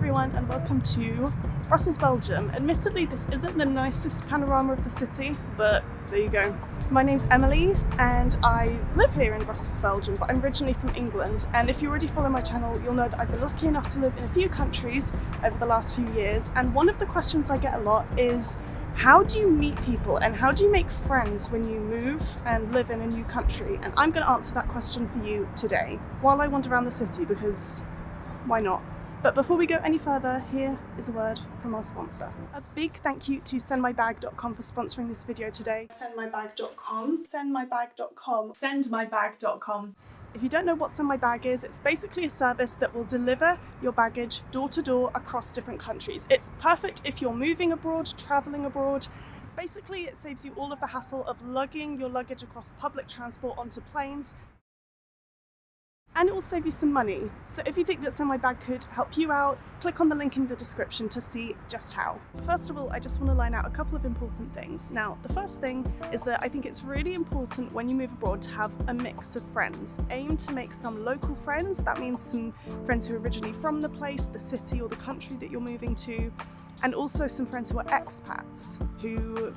everyone and welcome to Brussels, Belgium. Admittedly, this isn't the nicest panorama of the city, but there you go. My name's Emily and I live here in Brussels, Belgium, but I'm originally from England. And if you already follow my channel, you'll know that I've been lucky enough to live in a few countries over the last few years. And one of the questions I get a lot is, how do you meet people and how do you make friends when you move and live in a new country? And I'm going to answer that question for you today while I wander around the city, because why not? But before we go any further, here is a word from our sponsor. A big thank you to sendmybag.com for sponsoring this video today. Sendmybag.com, sendmybag.com, sendmybag.com. If you don't know what Send My Bag is, it's basically a service that will deliver your baggage door to door across different countries. It's perfect if you're moving abroad, traveling abroad. Basically, it saves you all of the hassle of lugging your luggage across public transport onto planes. And it will save you some money. So if you think that Send My Bag could help you out, click on the link in the description to see just how. First of all, I just want to line out a couple of important things. Now, the first thing is that I think it's really important when you move abroad to have a mix of friends. Aim to make some local friends. That means some friends who are originally from the place, the city or the country that you're moving to, and also some friends who are expats who,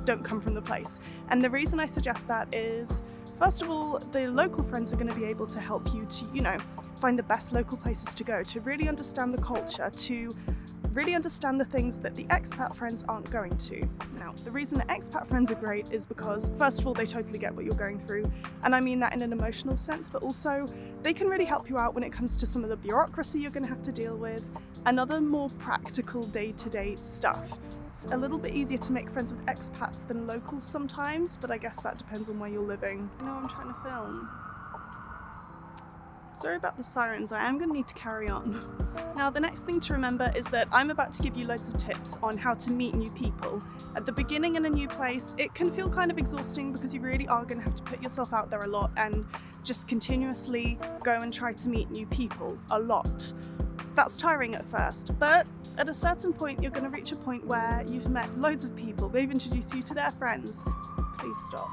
don't come from the place. And the reason I suggest that is, first of all, the local friends are going to be able to help you to, find the best local places to go, to really understand the culture, to really understand the things that the expat friends aren't going to. Now, the reason that expat friends are great is because, first of all, they totally get what you're going through, and I mean that in an emotional sense, but also they can really help you out when it comes to some of the bureaucracy you're going to have to deal with and other more practical day-to-day stuff. It's a little bit easier to make friends with expats than locals sometimes, but I guess that depends on where you're living. No, I'm trying to film. Sorry about the sirens, I am going to need to carry on. Now, the next thing to remember is that I'm about to give you loads of tips on how to meet new people. At the beginning in a new place, it can feel kind of exhausting because you really are going to have to put yourself out there a lot and just continuously go and try to meet new people a lot. That's tiring at first, but at a certain point you're going to reach a point where you've met loads of people, they've introduced you to their friends. Please stop.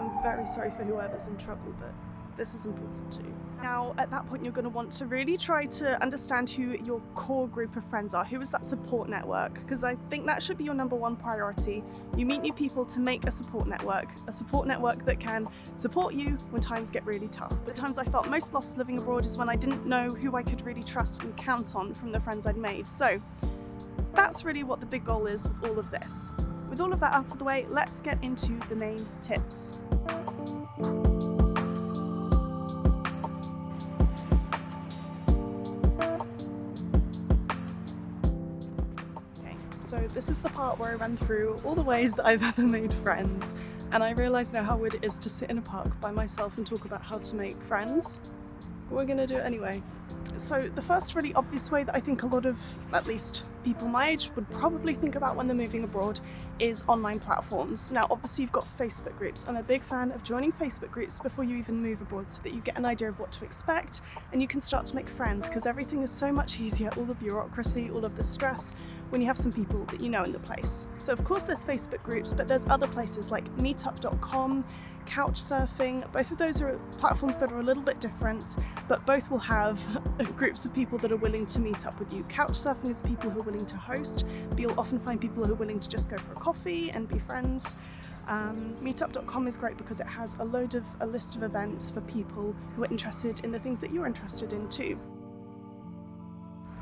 I'm very sorry for whoever's in trouble, but this is important too. Now, at that point, you're going to want to really try to understand who your core group of friends are. Who is that support network? Because I think that should be your number one priority. You meet new people to make a support network that can support you when times get really tough. The times I felt most lost living abroad is when I didn't know who I could really trust and count on from the friends I'd made. So that's really what the big goal is with all of this. With all of that out of the way, let's get into the main tips. So this is the part where I run through all the ways that I've ever made friends, and I realise now how weird it is to sit in a park by myself and talk about how to make friends, but we're going to do it anyway. So the first really obvious way that I think a lot of, at least people my age, would probably think about when they're moving abroad is online platforms. Now obviously you've got Facebook groups. I'm a big fan of joining Facebook groups before you even move abroad so that you get an idea of what to expect and you can start to make friends, because everything is so much easier, all the bureaucracy, all of the stress, when you have some people that you know in the place. So of course there's Facebook groups, but there's other places like meetup.com, Couchsurfing. Both of those are platforms that are a little bit different, but both will have groups of people that are willing to meet up with you. Couchsurfing is people who are willing to host, but you'll often find people who are willing to just go for a coffee and be friends. Meetup.com is great because it has a list of events for people who are interested in the things that you're interested in too.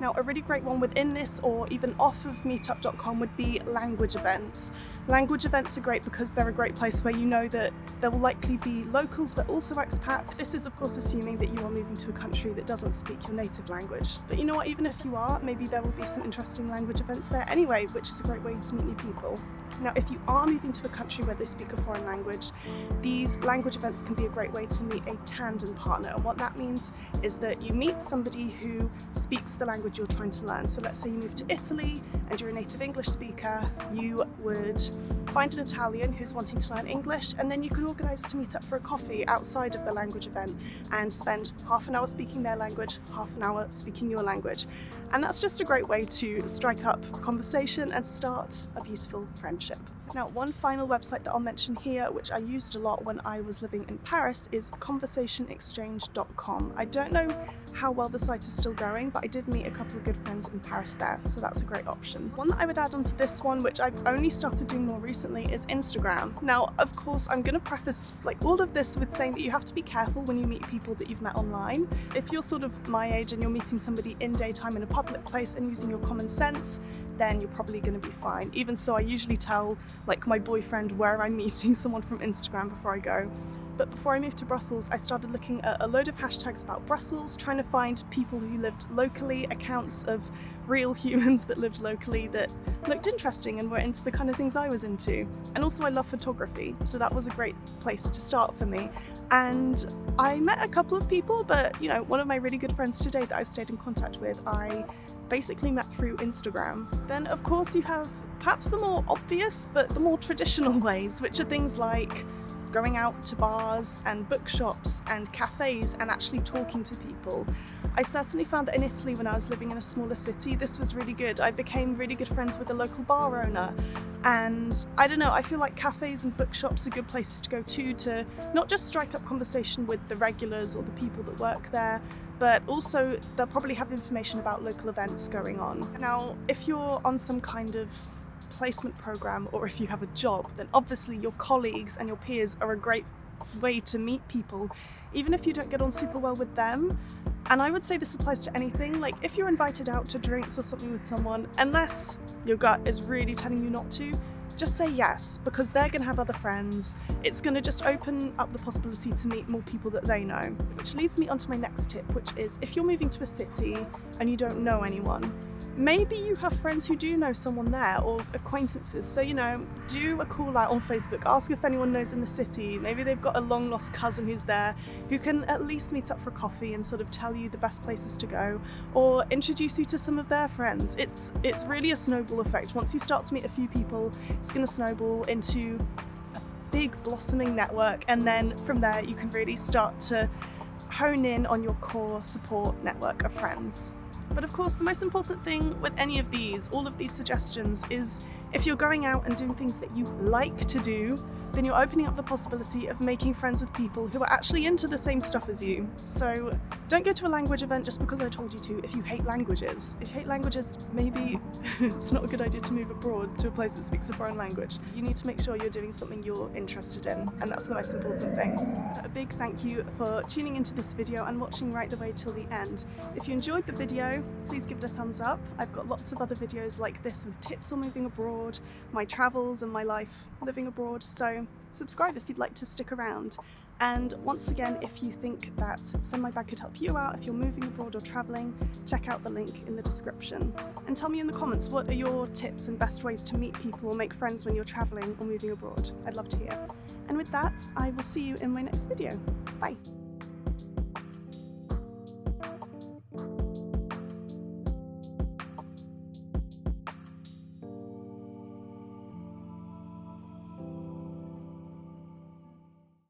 Now, a really great one within this, or even off of meetup.com, would be language events. Language events are great because they're a great place where you know that there will likely be locals but also expats. This is of course assuming that you are moving to a country that doesn't speak your native language. But you know what, even if you are, maybe there will be some interesting language events there anyway, which is a great way to meet new people. Now, if you are moving to a country where they speak a foreign language, these language events can be a great way to meet a tandem partner. And what that means is that you meet somebody who speaks the language you're trying to learn. So let's say you move to Italy and you're a native English speaker, you would find an Italian who's wanting to learn English, and then you could organise to meet up for a coffee outside of the language event and spend half an hour speaking their language, half an hour speaking your language. And that's just a great way to strike up conversation and start a beautiful friendship. Now, one final website that I'll mention here, which I used a lot when I was living in Paris, is conversationexchange.com. I don't know how well the site is still going, but I did meet a couple of good friends in Paris there, so that's a great option. One that I would add onto this one, which I've only started doing more recently, is Instagram. Now, of course, I'm going to preface all of this with saying that you have to be careful when you meet people that you've met online. If you're sort of my age and you're meeting somebody in daytime in a public place and using your common sense, then you're probably going to be fine. Even so, I usually tell my boyfriend where I'm meeting someone from Instagram before I go. But before I moved to Brussels, I started looking at a load of hashtags about Brussels, trying to find people who lived locally, accounts of real humans that lived locally that looked interesting and were into the kind of things I was into. And also I love photography, so that was a great place to start for me. And I met a couple of people, but one of my really good friends today that I've stayed in contact with, I basically met through Instagram. Then of course you have perhaps the more obvious but the more traditional ways, which are things like going out to bars and bookshops and cafes and actually talking to people. I certainly found that in Italy, when I was living in a smaller city, this was really good. I became really good friends with a local bar owner, and I don't know, I feel like cafes and bookshops are good places to go to not just strike up conversation with the regulars or the people that work there, but also they'll probably have information about local events going on. Now, if you're on some kind of placement program or if you have a job, then obviously your colleagues and your peers are a great way to meet people, even if you don't get on super well with them. And I would say this applies to anything. If you're invited out to drinks or something with someone, unless your gut is really telling you not to, just say yes, because they're going to have other friends. It's going to just open up the possibility to meet more people that they know. Which leads me on to my next tip, which is if you're moving to a city and you don't know anyone, maybe you have friends who do know someone there or acquaintances, so do a call out on Facebook, ask if anyone knows in the city. Maybe they've got a long lost cousin who's there who can at least meet up for coffee and sort of tell you the best places to go, or introduce you to some of their friends. It's really a snowball effect. Once you start to meet a few people, it's going to snowball into a big blossoming network, and then from there you can really start to hone in on your core support network of friends. But of course, the most important thing with any of these, all of these suggestions, is if you're going out and doing things that you like to do, then you're opening up the possibility of making friends with people who are actually into the same stuff as you. So don't go to a language event just because I told you to if you hate languages. If you hate languages, maybe it's not a good idea to move abroad to a place that speaks a foreign language. You need to make sure you're doing something you're interested in, and that's the most important thing. So a big thank you for tuning into this video and watching right the way till the end. If you enjoyed the video, please give it a thumbs up. I've got lots of other videos like this with tips on moving abroad, my travels and my life living abroad, so subscribe if you'd like to stick around. And once again, if you think that Send My Bag could help you out if you're moving abroad or travelling, check out the link in the description. And tell me in the comments, what are your tips and best ways to meet people or make friends when you're travelling or moving abroad? I'd love to hear. And with that, I will see you in my next video. Bye!